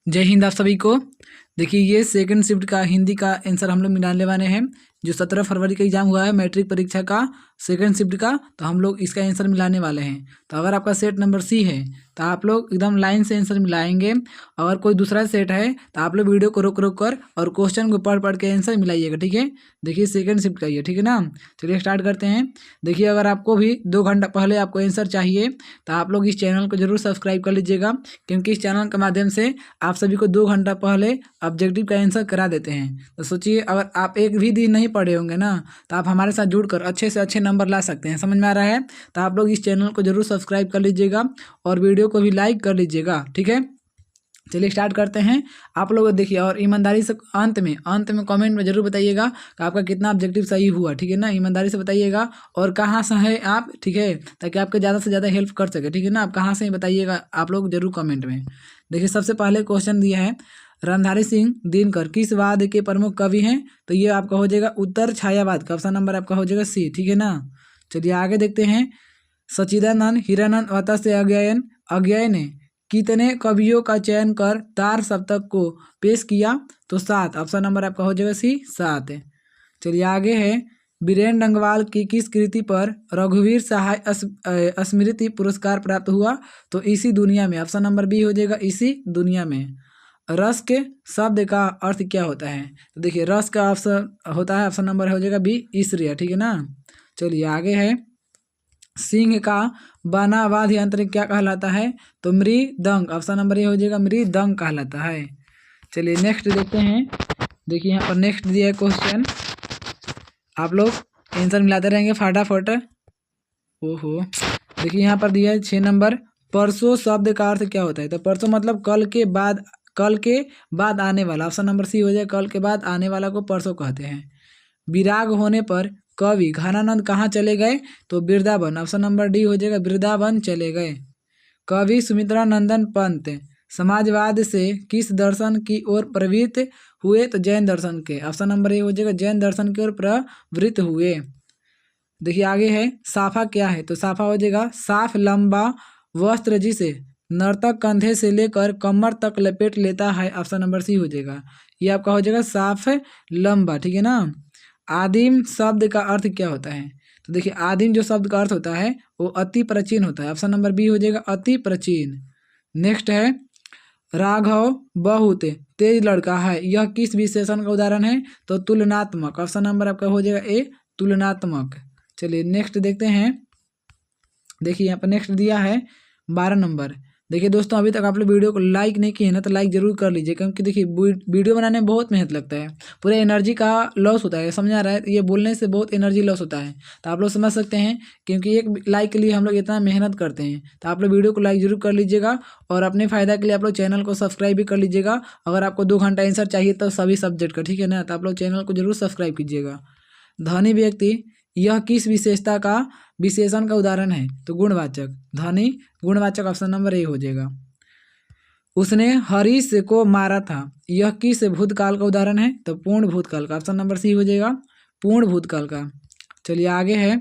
जय हिंद आप सभी को। देखिए ये सेकंड शिफ्ट का हिंदी का आंसर हम लोग मिलाने वाले हैं। जो 17 फरवरी का एग्जाम हुआ है मैट्रिक परीक्षा का सेकंड शिफ्ट का, तो हम लोग इसका आंसर मिलाने वाले हैं। तो अगर आपका सेट नंबर सी है तो आप लोग एकदम लाइन से आंसर मिलाएंगे। अगर कोई दूसरा सेट है तो आप लोग वीडियो को रोक रोक कर और क्वेश्चन को पढ़ पढ़ के आंसर मिलाइएगा, ठीक है। देखिए सेकंड शिफ्ट का ही है, ठीक है ना। चलिए स्टार्ट करते हैं। देखिए अगर आपको भी 2 घंटा पहले आपको आंसर चाहिए तो आप लोग इस चैनल को जरूर सब्सक्राइब कर लीजिएगा, क्योंकि इस चैनल के माध्यम से आप सभी को 2 घंटा पहले ऑब्जेक्टिव का आंसर करा देते हैं। तो सोचिए अगर आप एक भी दिन नहीं पढ़े होंगे ना तो आप हमारे साथ जुड़कर अच्छे से अच्छे नंबर ला सकते हैं। समझ में आ रहा है? तो आप लोग इस चैनल को जरूर सब्सक्राइब कर लीजिएगा और वीडियो को भी लाइक कर लीजिएगा, ठीक है। चलिए स्टार्ट करते हैं। आप लोग देखिए और ईमानदारी से अंत में कमेंट में जरूर बताइएगा कि आपका कितना ऑब्जेक्टिव सही हुआ, ठीक है ना। ईमानदारी से बताइएगा और कहाँ से है आप, ठीक है, ताकि आपके ज़्यादा से ज़्यादा हेल्प कर सके, ठीक है ना। आप कहाँ से ही बताइएगा आप लोग जरूर कमेंट में। देखिए सबसे पहले क्वेश्चन दिया है, रणधारी सिंह दिनकर किस वाद के प्रमुख कवि हैं? तो ये आपका हो जाएगा उत्तर छायावाद का, ऑप्शन नंबर आपका हो जाएगा सी, ठीक है ना। चलिए आगे देखते हैं। सच्चिदानंद हीरानंद वात्स्य अज्ञेय ने कितने कवियों का चयन कर तार सप्तक को पेश किया? तो 7, ऑप्शन नंबर आपका हो जाएगा सी, 7 है। चलिए आगे है, बीरेन डंगवाल की किस कृति पर रघुवीर सहाय स्मृति पुरस्कार प्राप्त हुआ? तो इसी दुनिया में, ऑप्शन नंबर बी हो जाएगा इसी दुनिया में। रस के शब्द का अर्थ क्या होता है? तो देखिए रस का ऑप्शन होता है, ऑप्शन नंबर हो जाएगा बी, ईश्वरीय, ठीक है ना। चलिए आगे है, सिंह का बना वाद्य यंत्र क्या कहलाता है? तो मृदंग, ऑप्शन नंबर ये हो जाएगा मृदंग कहलाता है। चलिए नेक्स्ट देखते हैं। देखिए यहाँ पर नेक्स्ट दिया है क्वेश्चन, आप लोग आंसर मिलाते रहेंगे फटाफट। ओहो, देखिए यहाँ पर दिया है 6 नंबर, परसों शब्द का अर्थ क्या होता है? तो परसों मतलब कल के बाद आने वाला, ऑप्शन नंबर सी हो जाए, कल के बाद आने वाला को परसों कहते हैं। विराग होने पर कवि घनानंद कहाँ चले गए? तो वृंदावन, ऑप्शन नंबर डी हो जाएगा, वृंदावन चले गए। कवि सुमित्रा नंदन पंत समाजवाद से किस दर्शन की ओर प्रवृत्त हुए? तो जैन दर्शन के, ऑप्शन नंबर ए हो जाएगा, जैन दर्शन की ओर प्रवृत्त हुए। देखिए आगे है, साफा क्या है? तो साफा हो जाएगा साफ लंबा वस्त्र जिसे नर्तक कंधे से लेकर कमर तक लपेट लेता है, ऑप्शन नंबर सी हो जाएगा, ये आपका हो जाएगा साफ लंबा, ठीक है ना। आदिम शब्द का अर्थ क्या होता है? तो देखिए आदिम जो शब्द का अर्थ होता है वो अति प्राचीन होता है, ऑप्शन नंबर बी हो जाएगा अति प्राचीन। नेक्स्ट है, राघव बहुत तेज लड़का है, यह किस विशेषण का उदाहरण है? तो तुलनात्मक, ऑप्शन नंबर आपका हो जाएगा ए, तुलनात्मक। चलिए नेक्स्ट देखते हैं। देखिए यहाँ पर नेक्स्ट दिया है 12 नंबर। देखिए दोस्तों अभी तक आप लोग वीडियो को लाइक नहीं किए ना तो लाइक जरूर कर लीजिए, क्योंकि देखिए वीडियो बनाने में बहुत मेहनत लगता है, पूरे एनर्जी का लॉस होता है, समझ आ रहा है? ये बोलने से बहुत एनर्जी लॉस होता है, तो आप लोग समझ सकते हैं, क्योंकि एक लाइक के लिए हम लोग इतना मेहनत करते हैं। तो आप लोग वीडियो को लाइक जरूर कर लीजिएगा और अपने फ़ायदा के लिए आप लोग चैनल को सब्सक्राइब भी कर लीजिएगा। अगर आपको 2 घंटा आंसर चाहिए तो सभी सब्जेक्ट का, ठीक है ना, तो आप लोग चैनल को जरूर सब्सक्राइब कीजिएगा। धनी व्यक्ति यह किस विशेषता का विशेषण का उदाहरण है? तो गुणवाचक, धनी गुणवाचक, ऑप्शन नंबर ए हो जाएगा। उसने हरीश को मारा था, यह किस भूतकाल का उदाहरण है? तो पूर्ण भूतकाल का, ऑप्शन नंबर सी हो जाएगा, पूर्ण भूतकाल का। चलिए आगे है,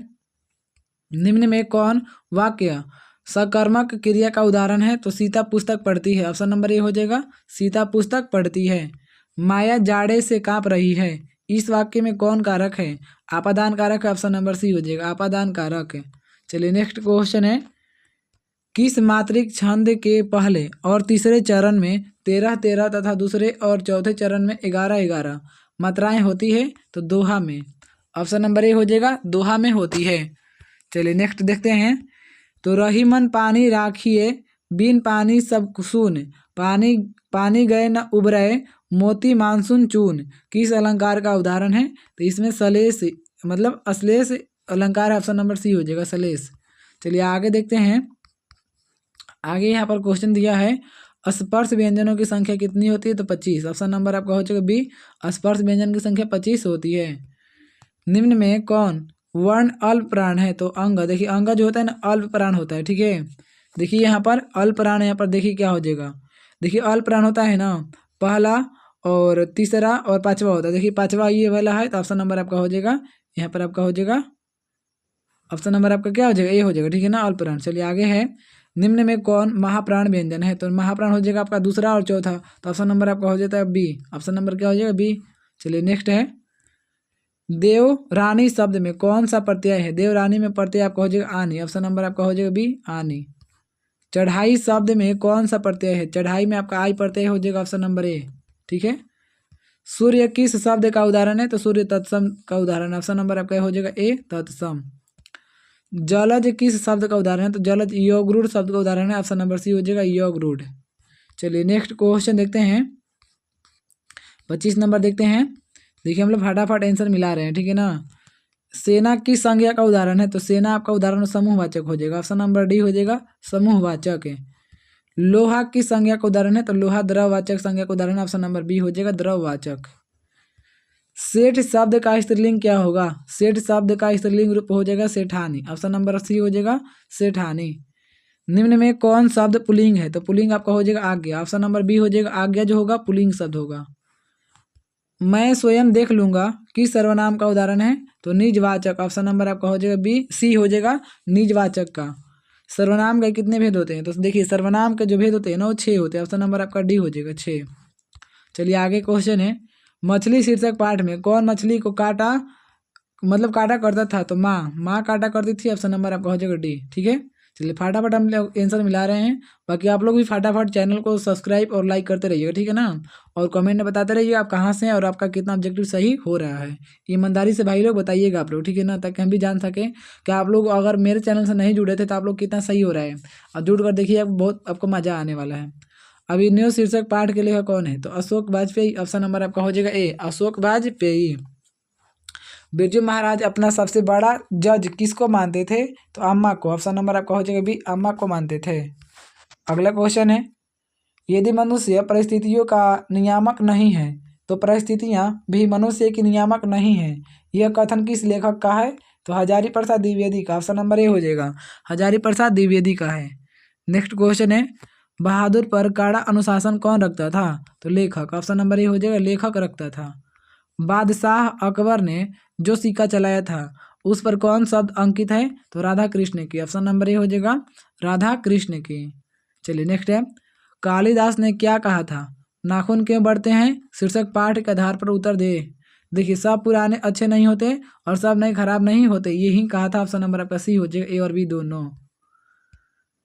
निम्न में कौन वाक्य सकर्मक क्रिया का उदाहरण है? तो सीता पुस्तक पढ़ती है, ऑप्शन नंबर ए हो जाएगा, सीता पुस्तक पढ़ती है। माया जाड़े से कांप रही है, इस वाक्य में कौन कारक है? आपादान कारक है, ऑप्शन नंबर सी हो जाएगा, आपादान कारक है। चलिए नेक्स्ट क्वेश्चन है, किस मात्रिक छंद के पहले और तीसरे चरण में 13-13 तथा दूसरे और चौथे चरण में 11-11 मात्राएं होती है? तो दोहा में, ऑप्शन नंबर ए हो जाएगा, दोहा में होती है। चलिए नेक्स्ट देखते हैं। तो रही मन पानी राखिए बिन पानी सब सुन, पानी पानी गए न उबरे मोती मानसून चून, किस अलंकार का उदाहरण है? तो इसमें सलेस मतलब अश्लेष अलंकार है, ऑप्शन नंबर सी हो जाएगा, सलेस। चलिए आगे देखते हैं। आगे यहाँ पर क्वेश्चन दिया है, स्पर्श व्यंजनों की संख्या कितनी होती है? तो 25, ऑप्शन नंबर आपका हो जाएगा बी, स्पर्श व्यंजन की संख्या 25 होती है। निम्न में कौन वर्ण अल्प प्राण है? तो अंग, देखिए अंग जो होता है ना अल्प प्राण होता है, ठीक है। देखिए यहाँ पर अल्प प्राण, यहाँ पर देखिए क्या हो जाएगा, देखिए अल्प प्राण होता है ना, पहला और तीसरा और पांचवा होता है। देखिए पांचवा ये वाला है, तो ऑप्शन नंबर आपका हो जाएगा, यहाँ पर आपका हो जाएगा ऑप्शन नंबर आपका क्या हो जाएगा, ए हो जाएगा, ठीक है ना, अल्प प्राण। चलिए आगे है, निम्न में कौन महाप्राण व्यंजन है? तो महाप्राण हो जाएगा आपका दूसरा और चौथा, तो ऑप्शन नंबर आपका हो जाता है बी। ऑप्शन नंबर क्या हो जाएगा? बी। चलिए नेक्स्ट है, देवरानी शब्द में कौन सा प्रत्यय है? देवरानी में प्रत्यय आपका हो जाएगा आनी। ऑप्शन नंबर आपका हो जाएगा बी, आनी। चढ़ाई शब्द में कौन सा प्रत्यय है? चढ़ाई में आपका आई प्रत्यय हो जाएगा। Option number A. ठीक है। सूर्य किस शब्द का उदाहरण है? तो सूर्य तत्सम का उदाहरण। ऑप्शन नंबर आपका हो जाएगा ए, तत्सम। जलज किस शब्द का उदाहरण है? तो जलज योगरूढ़ शब्द का उदाहरण है। ऑप्शन नंबर सी हो जाएगा योगरूढ़। चलिए नेक्स्ट क्वेश्चन देखते हैं, 25 नंबर देखते हैं। देखिए हम लोग फटाफट आंसर मिला रहे हैं, ठीक है ना। सेना किस संज्ञा का उदाहरण है? तो सेना आपका उदाहरण समूहवाचक हो जाएगा। ऑप्शन नंबर डी हो जाएगा, समूहवाचक है। लोहा किस संज्ञा का उदाहरण है? तो लोहा द्रववाचक संज्ञा का उदाहरण। ऑप्शन नंबर बी हो जाएगा, द्रववाचक। सेठ शब्द का स्त्रीलिंग क्या होगा? सेठ शब्द का स्त्रीलिंग रूप हो जाएगा सेठानी। ऑप्शन नंबर सी हो जाएगा, सेठानी। निम्न में कौन शब्द पुल्लिंग है? तो पुल्लिंग आपका हो जाएगा आज्ञा। ऑप्शन नंबर बी हो जाएगा, आज्ञा जो होगा पुल्लिंग शब्द होगा। मैं स्वयं देख लूंगा किस सर्वनाम का उदाहरण है? तो निजवाचक। ऑप्शन नंबर आपका हो जाएगा बी, सी हो जाएगा, निजवाचक का। सर्वनाम के कितने भेद होते हैं? तो देखिए सर्वनाम के जो भेद होते हैं ना वो 6 होते हैं। ऑप्शन नंबर आपका डी हो जाएगा, 6। चलिए आगे क्वेश्चन है, मछली शीर्षक पाठ में कौन मछली को काटा मतलब काटा करता था? तो माँ काटा करती थी। ऑप्शन नंबर आपका हो जाएगा डी। ठीक है। चलिए फटाफट हम लोग आंसर मिला रहे हैं। बाकी आप लोग भी फटाफट चैनल को सब्सक्राइब और लाइक करते रहिएगा, ठीक है ना। और कमेंट में बताते रहिए आप कहाँ से हैं और आपका कितना ऑब्जेक्टिव सही हो रहा है। ईमानदारी से भाई लोग बताइएगा आप लोग, ठीक है ना, ताकि हम भी जान सकें कि आप लोग अगर मेरे चैनल से नहीं जुड़े थे तो आप लोग कितना सही हो रहा है। और जुड़ कर देखिए, बहुत आपको मज़ा आने वाला है। अभी न्यू शीर्षक पाठ के लेखक कौन है? तो अशोक वाजपेयी। ऑप्शन नंबर आपका हो जाएगा ए, अशोक वाजपेयी। बिरजू महाराज अपना सबसे बड़ा जज किसको मानते थे? तो अम्मा को। ऑप्शन नंबर आपका हो जाएगा बी, अम्मा को मानते थे। अगला क्वेश्चन है, यदि मनुष्य परिस्थितियों का नियामक नहीं है तो परिस्थितियां भी मनुष्य की नियामक नहीं है, यह कथन किस लेखक का है? तो हजारी प्रसाद द्विवेदी का। ऑप्शन नंबर ए हो जाएगा, हजारी प्रसाद द्विवेदी का है। नेक्स्ट क्वेश्चन है, बहादुर पर कड़ा अनुशासन कौन रखता था? तो लेखक। ऑप्शन नंबर ए हो जाएगा, लेखक रखता था। बादशाह अकबर ने जो सिक्का चलाया था उस पर कौन शब्द अंकित है? तो राधा कृष्ण की। ऑप्शन नंबर ए हो जाएगा, राधा कृष्ण की। चलिए नेक्स्ट है, कालिदास ने क्या कहा था? नाखून क्यों बढ़ते हैं? शीर्षक पाठ के आधार पर उत्तर दे। देखिए सब पुराने अच्छे नहीं होते और सब नए खराब नहीं होते, यही कहा था। ऑप्शन नंबर आपका सी हो जाएगा, ए और बी दोनों।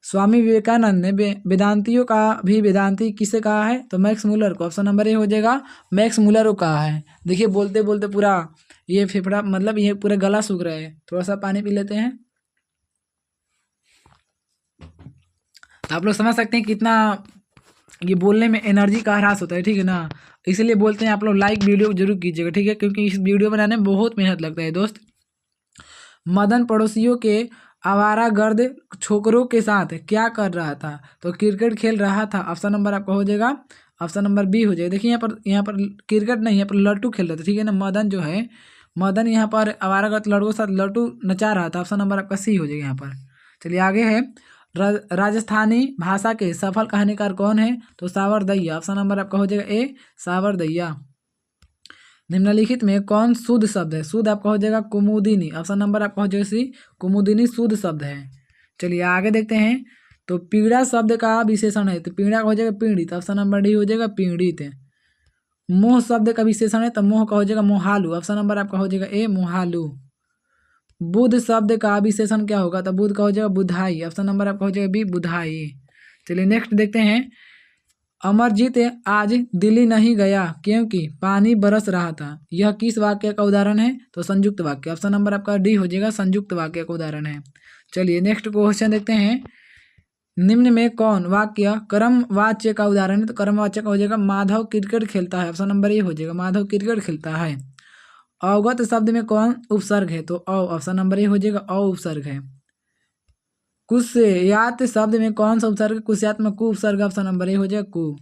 स्वामी विवेकानंद ने वेदांतियों का भी वेदांती किसे कहा है? तो मैक्स मूलर को। ऑप्शन नंबर ए हो जाएगा, मैक्स मूलर को कहा है। देखिए बोलते बोलते पूरा ये फेफड़ा मतलब ये पूरा गला सूख रहा है, थोड़ा सा पानी पी लेते हैं। तो आप लोग समझ सकते हैं कितना ये बोलने में एनर्जी का ह्रास होता है, ठीक है ना। इसलिए बोलते हैं आप लोग लाइक वीडियो जरूर कीजिएगा, ठीक है, क्योंकि इस वीडियो बनाने में बहुत मेहनत लगता है दोस्त। मदन पड़ोसियों के आवारागर्द छोकरों के साथ क्या कर रहा था? तो क्रिकेट खेल रहा था। ऑप्शन नंबर आपका हो जाएगा, ऑप्शन नंबर बी हो जाएगा। देखिए यहाँ पर क्रिकेट नहीं, यहाँ पर लट्टू खेल रहा था, ठीक है ना। मदन जो है, मदन यहाँ पर आवारागर्द लड़कों के साथ लट्टू नचा रहा था। ऑप्शन नंबर आपका सी हो जाएगा यहाँ पर। चलिए आगे है, राजस्थानी भाषा के सफल कहानीकार कौन है? तो सावर दहिया। ऑप्शन नंबर आपका हो जाएगा ए, सावर दहिया। निम्नलिखित में कौन शुद्ध शब्द है? शुद्ध आपका हो जाएगा कुमुदिनी। ऑप्शन नंबर आपका हो जाएगा सी, कुमुदिनी शुद्ध शब्द है। चलिए आगे देखते हैं, तो पीड़ा शब्द का विशेषण है, तो पीड़ा का हो जाएगा पीड़ित। ऑप्शन नंबर डी हो जाएगा, पीड़ित। मोह शब्द का विशेषण है, तो मोह का हो जाएगा मोहालू। ऑप्शन नंबर आपका हो जाएगा ए, मोहालू। बुध शब्द का विशेषण क्या होगा? तो बुध का हो जाएगा बुधाई। ऑप्शन नंबर आपका हो जाएगा बी, बुधाई। चलिए नेक्स्ट देखते हैं, अमरजीत आज दिल्ली नहीं गया क्योंकि पानी बरस रहा था, यह किस वाक्य का उदाहरण है? तो संयुक्त वाक्य। ऑप्शन नंबर आपका डी हो जाएगा, संयुक्त वाक्य का उदाहरण है। चलिए नेक्स्ट क्वेश्चन देखते हैं, निम्न में कौन वाक्य कर्मवाच्य का उदाहरण है? तो कर्मवाच्य का हो जाएगा माधव क्रिकेट खेलता है। ऑप्शन नंबर ए हो जाएगा, माधव क्रिकेट खेलता है। अवगत शब्द में कौन उपसर्ग है? तो अ। ऑप्शन नंबर ए हो जाएगा, अ उपसर्ग है। कुस्यात शब्द में कौन सा उपसर्ग? कुस्यात में कु उपसर्ग। ऑप्शन नंबर ए हो जाएगा, कु।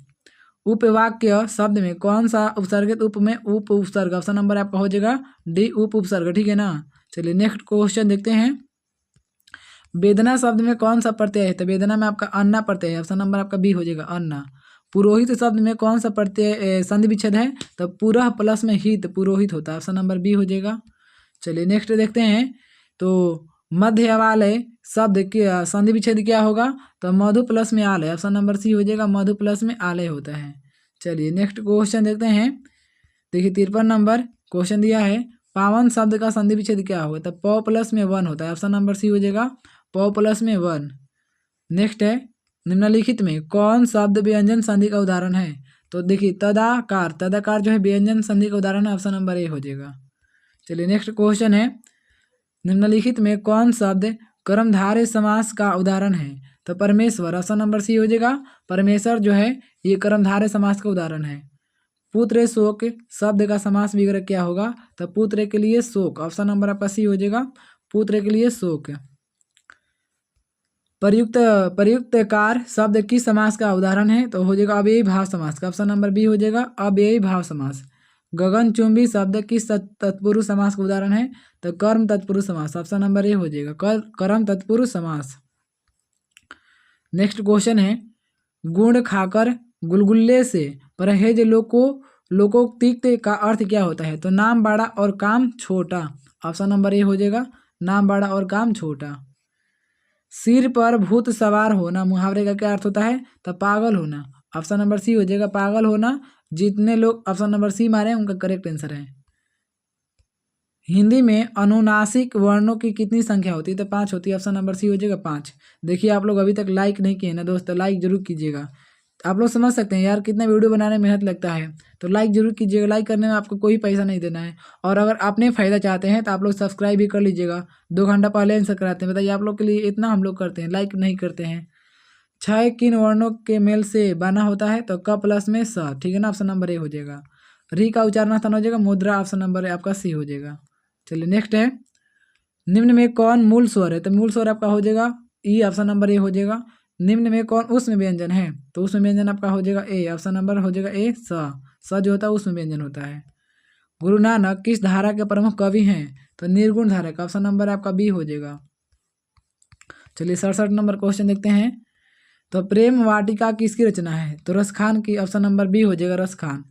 उपवाक्य शब्द में कौन सा उपसर्गित उप में उप उपसर्ग? ऑप्शन नंबर आपका हो जाएगा डी, उप उपसर्ग, ठीक है ना। चलिए नेक्स्ट क्वेश्चन देखते हैं, वेदना शब्द में कौन सा प्रत्यय है? तो वेदना में आपका अन्ना प्रत्यय है। ऑप्शन नंबर आपका बी हो जाएगा, अन्ना। पुरोहित शब्द में कौन सा प्रत्यय संधि विच्छेद है? तो पुरः प्लस में हित, पुरोहित होता है। ऑप्शन नंबर बी हो जाएगा। चलिए नेक्स्ट देखते हैं, तो मध्य वाले शब्द की संधि विच्छेद क्या होगा? तो मधु प्लस में आलय, ऑप्शन नंबर सी हो जाएगा, मधु प्लस में आलय होता है। चलिए नेक्स्ट क्वेश्चन देखते हैं। देखिए 53 नंबर क्वेश्चन दिया है, पावन शब्द का संधि विच्छेद क्या होगा? तो प प्लस में वन होता है, ऑप्शन नंबर सी हो जाएगा, प प्लस में वन। नेक्स्ट है, निम्नलिखित में कौन शब्द व्यंजन संधि का उदाहरण है? तो देखिए तदाकार, तदाकार जो है व्यंजन संधि का उदाहरण है, ऑप्शन नंबर ए हो जाएगा। चलिए नेक्स्ट क्वेश्चन है, निम्नलिखित में कौन शब्द कर्मधारय समास का उदाहरण है? तो परमेश्वर, ऑप्शन नंबर सी हो जाएगा, परमेश्वर जो है ये कर्मधारय समास का उदाहरण है। पुत्र शोक शब्द का समास विग्रह क्या होगा? तो पुत्र के लिए शोक, ऑप्शन नंबर आपका सी हो जाएगा, पुत्र के लिए शोक। प्रयुक्त प्रयुक्तकार शब्द किस समास का उदाहरण है? तो हो जाएगा अव्ययी भाव समास का, ऑप्शन नंबर बी हो जाएगा, अव्ययी भाव समास। गगनचुंबी शब्द किस तत्पुरुष समास का उदाहरण है? तो कर्म तत्पुरुष समास, ऑप्शन नंबर ए हो जाएगा, कर्म तत्पुरुष समास। नेक्स्ट क्वेश्चन है, गुड़ खाकर गुलगुल्ले से परहेज लोकोक्तिक का अर्थ क्या होता है? तो नाम बड़ा और काम छोटा, ऑप्शन नंबर ए हो जाएगा, नाम बड़ा और काम छोटा। सिर पर भूत सवार होना मुहावरे का क्या अर्थ होता है? तो पागल होना, ऑप्शन नंबर सी हो जाएगा, पागल होना। जितने लोग ऑप्शन नंबर सी मारे उनका करेक्ट आंसर है। हिंदी में अनुनासिक वर्णों की कितनी संख्या होती है? तो 5 होती है, ऑप्शन नंबर सी हो जाएगा 5। देखिए आप लोग अभी तक लाइक नहीं किए ना दोस्तों, लाइक जरूर कीजिएगा। आप लोग समझ सकते हैं यार कितना वीडियो बनाने में मेहनत लगता है, तो लाइक जरूर कीजिएगा। लाइक करने में आपको कोई पैसा नहीं देना है, और अगर आपने फ़ायदा चाहते हैं तो आप लोग सब्सक्राइब भी कर लीजिएगा। 2 घंटा पहले आंसर कराते हैं, बताइए आप लोग के लिए इतना हम लोग करते हैं, लाइक नहीं करते हैं। 6 किन वर्णों के मेल से बना होता है? तो क प्लस में स, ठीक है ना, ऑप्शन नंबर ए हो जाएगा। री का उच्चारण स्थान हो जाएगा मुद्रा, ऑप्शन नंबर आपका सी हो जाएगा। चलिए नेक्स्ट है, निम्न में कौन मूल स्वर है? तो मूल स्वर आपका हो जाएगा ई, ऑप्शन नंबर ए हो जाएगा। निम्न में कौन उसमें व्यंजन है? तो उसमें व्यंजन आपका हो जाएगा ए, ऑप्शन नंबर हो जाएगा ए, स जो होता है उसमें व्यंजन होता है। गुरु नानक किस धारा के प्रमुख कवि हैं? तो निर्गुण धारा का, ऑप्शन नंबर आपका बी हो जाएगा। चलिए 67 नंबर क्वेश्चन देखते हैं। तो प्रेम वाटिका किसकी रचना है? तो रसखान की, ऑप्शन नंबर बी हो जाएगा, रसखान।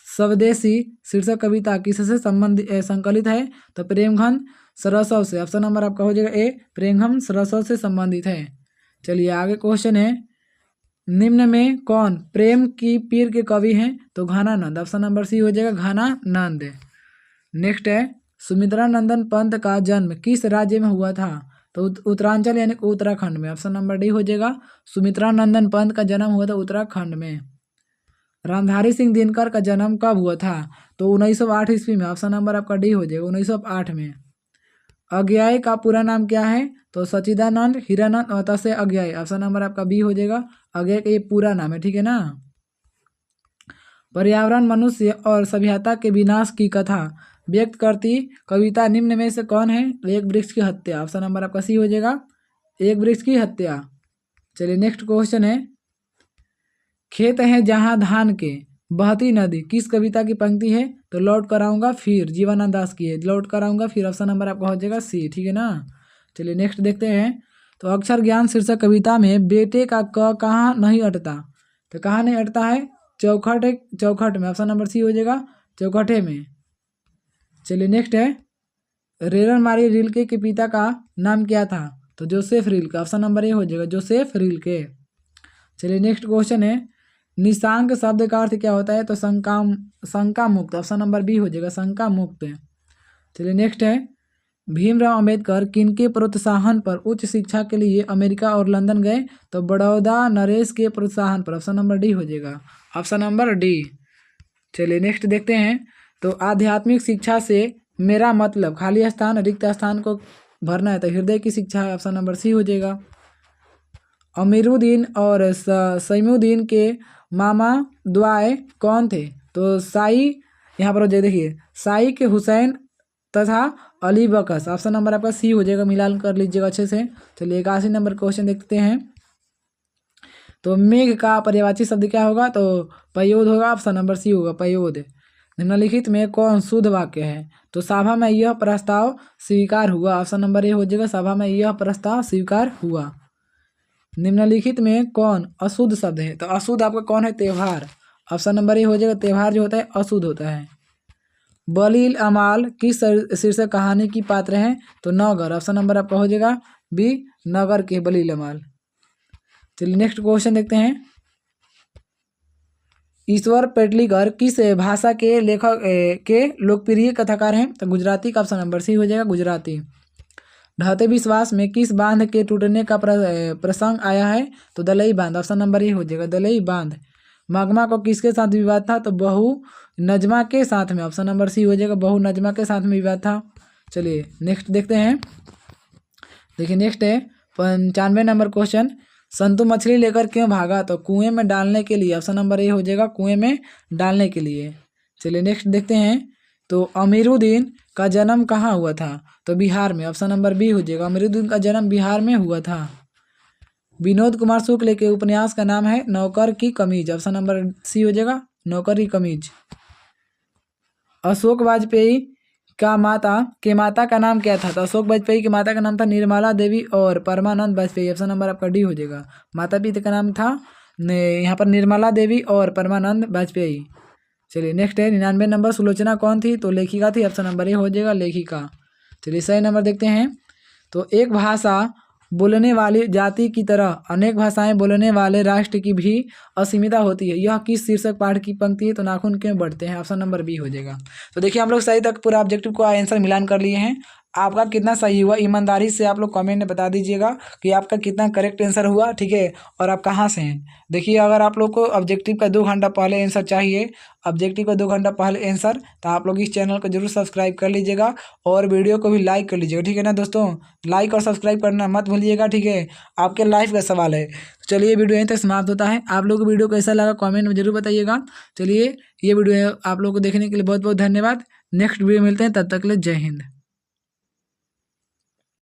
स्वदेशी शीर्षक कविता किससे संबंधित संकलित है? तो प्रेमघन सरसव से, ऑप्शन नंबर आपका हो जाएगा ए, प्रेमघन सरसव से संबंधित है। चलिए आगे क्वेश्चन है, निम्न में कौन प्रेम की पीर के कवि हैं? तो घनानंद, ऑप्शन नंबर सी हो जाएगा, घनानंद। नेक्स्ट है, सुमित्रा नंदन पंत का जन्म किस राज्य में हुआ था? तो उत्तरांचल यानी उत्तराखंड में, ऑप्शन नंबर डी हो जाएगा, सुमित्रा नंदन पंत का जन्म हुआ था उत्तराखंड में। रामधारी सिंह दिनकर का जन्म कब हुआ था? तो 1908 ईस्वी में, ऑप्शन नंबर आपका डी हो जाएगा, 1908 में। अज्ञाय का पूरा नाम क्या है? तो सच्चिदानंद हीरानंद तस्य अज्ञाय, ऑप्शन नंबर आपका बी हो जाएगा, अज्ञाय का ये पूरा नाम है, ठीक है ना। पर्यावरण मनुष्य और सभ्यता के विनाश की कथा व्यक्त करती कविता निम्न में से कौन है? एक वृक्ष की हत्या, ऑप्शन नंबर आपका सी हो जाएगा, एक वृक्ष की हत्या। चलिए नेक्स्ट क्वेश्चन है, खेत है जहाँ धान के बहती नदी किस कविता की पंक्ति है? तो लौट कर आऊँगा फिर, जीवनानंद दास की है, लौट कर आऊँगा फिर, ऑप्शन नंबर आपका हो जाएगा सी, ठीक है ना। चलिए नेक्स्ट देखते हैं। तो अक्षर ज्ञान शीर्षक कविता में बेटे का क कहाँ नहीं अटता? तो कहाँ नहीं अटता है? चौखट में, ऑप्शन नंबर सी हो जाएगा, चौखटे में। चलिए नेक्स्ट है, रेरन मारी रिल्के के पिता का नाम क्या था? तो Joseph Rilke, option number A हो जाएगा, जोसेफ रिल्के। चलिए नेक्स्ट क्वेश्चन है, निशांक शब्द का अर्थ क्या होता है? तो शंका मुक्त, ऑप्शन नंबर बी हो जाएगा, शंका मुक्त। चलिए नेक्स्ट है, भीमराव अंबेडकर किनके प्रोत्साहन पर उच्च शिक्षा के लिए अमेरिका और लंदन गए? तो बड़ौदा नरेश के प्रोत्साहन पर, ऑप्शन नंबर डी हो जाएगा, ऑप्शन नंबर डी। चलिए नेक्स्ट देखते हैं। तो आध्यात्मिक शिक्षा से मेरा मतलब खाली स्थान रिक्त स्थान को भरना है, तो हृदय की शिक्षा है, ऑप्शन नंबर सी हो जाएगा। अमीरुद्दीन और सैमुद्दीन के मामा द्वाय कौन थे? तो साई, यहाँ पर देखिए साई के हुसैन तथा अली बकस, ऑप्शन नंबर आपका सी हो जाएगा, मिलान कर लीजिएगा अच्छे से। चलिए 81 नंबर क्वेश्चन देखते हैं। तो मेघ का पर्यायवाची शब्द क्या होगा? तो पयोद होगा, ऑप्शन नंबर सी होगा, पयोद। निम्नलिखित में कौन शुद्ध वाक्य है? तो सभा में यह प्रस्ताव स्वीकार हुआ, ऑप्शन नंबर ए हो जाएगा, सभा में यह प्रस्ताव स्वीकार हुआ। निम्नलिखित में कौन अशुद्ध शब्द है? तो अशुद्ध आपका कौन है? त्योहार, ऑप्शन नंबर ए हो जाएगा, त्योहार जो होता है अशुद्ध होता है। बलील अमाल किस शीर्षक कहानी की पात्र हैं? तो नौकर, ऑप्शन नंबर आपका हो जाएगा बी नगर के बलीलमाल। चलिए नेक्स्ट क्वेश्चन देखते हैं। ईश्वर पेटलीकर किस भाषा के लेखक के लोकप्रिय कथाकार हैं? तो गुजराती का ऑप्शन नंबर सी हो जाएगा, गुजराती। ढहते विश्वास में किस बांध के टूटने का प्रसंग आया है? तो दलई बांध, ऑप्शन नंबर ए हो जाएगा, दलई बांध। मगमा को किसके साथ विवाद था? तो बहु नजमा के साथ में, ऑप्शन नंबर सी हो जाएगा, बहु नजमा के साथ में विवाद था। चलिए नेक्स्ट देखते हैं। देखिए नेक्स्ट है 95 नंबर क्वेश्चन। संतु मछली लेकर क्यों भागा? तो कुएं में डालने के लिए, ऑप्शन नंबर ए हो जाएगा, कुएं में डालने के लिए। चलिए नेक्स्ट देखते हैं। तो अमीरुद्दीन का जन्म कहाँ हुआ था? तो बिहार में, ऑप्शन नंबर बी हो जाएगा, अमीरुद्दीन का जन्म बिहार में हुआ था। विनोद कुमार शुक्ल के उपन्यास का नाम है नौकर की कमीज, ऑप्शन नंबर सी हो जाएगा, नौकर की कमीज। अशोक वाजपेयी का माता का नाम क्या था? तो अशोक वाजपेयी की माता का नाम था निर्मला देवी और परमानंद वाजपेयी, ऑप्शन नंबर आपका डी हो जाएगा। माता पिता का नाम था यहाँ पर निर्मला देवी और परमानंद वाजपेयी। चलिए नेक्स्ट है 99 नंबर। सुलोचना कौन थी? तो लेखिका थी, ऑप्शन नंबर ए हो जाएगा, लेखिका। चलिए सही नंबर देखते हैं। तो एक भाषा बोलने वाली जाति की तरह अनेक भाषाएं बोलने वाले राष्ट्र की भी असीमिता होती है, यह किस शीर्षक पाठ की पंक्ति है? तो नाखून क्यों बढ़ते हैं, ऑप्शन नंबर बी हो जाएगा। तो देखिए हम लोग सही तक पूरा ऑब्जेक्टिव को आंसर मिलान कर लिए हैं। आपका कितना सही हुआ ईमानदारी से आप लोग कमेंट में बता दीजिएगा कि आपका कितना करेक्ट आंसर हुआ, ठीक है, और आप कहाँ से हैं। देखिए अगर आप लोग को ऑब्जेक्टिव का 2 घंटा पहले आंसर चाहिए, ऑब्जेक्टिव का 2 घंटा पहले आंसर, तो आप लोग इस चैनल को जरूर सब्सक्राइब कर लीजिएगा और वीडियो को भी लाइक कर लीजिएगा, ठीक है ना दोस्तों। लाइक और सब्सक्राइब करना मत भूलिएगा, ठीक है, आपके लाइफ का सवाल है। चलिए वीडियो यहीं तक समाप्त होता है। आप लोग को वीडियो कैसा लगा कमेंट में जरूर बताइएगा। चलिए ये वीडियो आप लोग को देखने के लिए बहुत बहुत धन्यवाद। नेक्स्ट वीडियो मिलते हैं, तब तक के लिए जय हिंद।